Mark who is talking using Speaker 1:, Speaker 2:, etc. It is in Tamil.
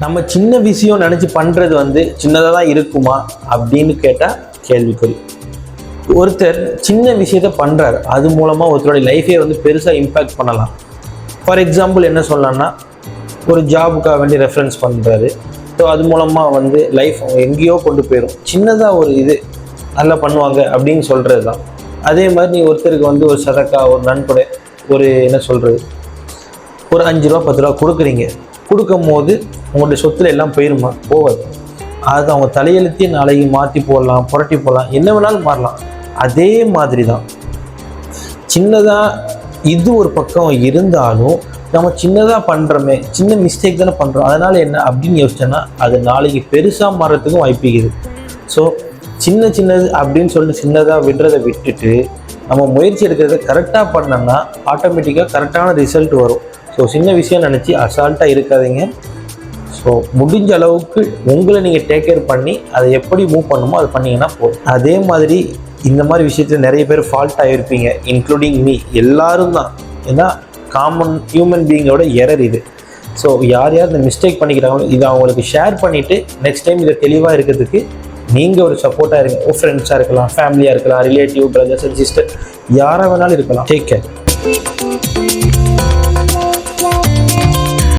Speaker 1: நம்ம சின்ன விஷயம் நினச்சி பண்ணுறது வந்து சின்னதாக தான் இருக்குமா அப்படின்னு கேட்டால் கேள்விக்குறி. ஒருத்தர் சின்ன விஷயத்த பண்ணுறாரு, அது மூலமாக ஒருத்தருடைய லைஃபே வந்து பெருசாக இம்பேக்ட் பண்ணலாம். ஃபார் எக்ஸாம்பிள் என்ன சொல்லலாம்னா, ஒரு ஜாபுக்காக வேண்டி ரெஃபரன்ஸ் பண்ணுறாரு. ஸோ அது மூலமாக வந்து லைஃப் எங்கேயோ கொண்டு போயிடும். சின்னதாக ஒரு இது நல்லா பண்ணுவாங்க அப்படின்னு சொல்கிறது தான். அதே மாதிரி நீ ஒருத்தருக்கு வந்து ஒரு சதக்கா, ஒரு நன்கொடை, ஒரு என்ன சொல்கிறது, ஒரு 5 ரூபா 10 ரூபா கொடுக்குறீங்க. கொடுக்கும் போது உங்களுடைய சொத்துல எல்லாம் போயிருமா? போவாது. அது அவங்க தலையெழுத்தையே நாளைக்கு மாற்றி போடலாம், புரட்டி போடலாம், என்ன வேணாலும் மாறலாம். அதே மாதிரி தான் சின்னதாக இது ஒரு பக்கம் இருந்தாலும் நம்ம சின்னதாக பண்ணுறோமே, சின்ன மிஸ்டேக் தானே பண்ணுறோம், அதனால் என்ன அப்படின்னு யோசிச்சோன்னா அது நாளைக்கு பெருசாக மாறுறதுக்கும் வாய்ப்புக்குது. ஸோ சின்னது அப்படின்னு சொல்லிட்டு சின்னதாக விடுறதை விட்டுட்டு நம்ம முயற்சி எடுக்கிறத கரெக்டாக பண்ணோம்னா ஆட்டோமேட்டிக்காக கரெக்டான ரிசல்ட் வரும். ஸோ சின்ன விஷயம் நினச்சி அசால்ட்டாக இருக்காதீங்க. ஸோ முடிஞ்ச அளவுக்கு உங்களை நீங்கள் டேக் கேர் பண்ணி அதை எப்படி மூவ் பண்ணுமோ அது பண்ணிங்கன்னா போதும். அதே மாதிரி இந்த மாதிரி விஷயத்தில் நிறைய பேர் ஃபால்ட் ஆகிருப்பீங்க, இன்க்ளூடிங் மீ. எல்லாரும் தான். ஏன்னா காமன் ஹியூமன் பீயிங்கோட எரர் இது. ஸோ யார் இந்த மிஸ்டேக் பண்ணிக்கிறாங்களோ இதை அவங்களுக்கு ஷேர் பண்ணிவிட்டு நெக்ஸ்ட் டைம் இதை தெளிவாக இருக்கிறதுக்கு நீங்கள் ஒரு சப்போர்ட்டாக இருங்க. ஒரு ஃப்ரெண்ட்ஸாக இருக்கலாம், ஃபேமிலியாக இருக்கலாம், ரிலேட்டிவ், பிரதர்ஸ் அண்ட் சிஸ்டர், யாராக வேணாலும் இருக்கலாம். Take care.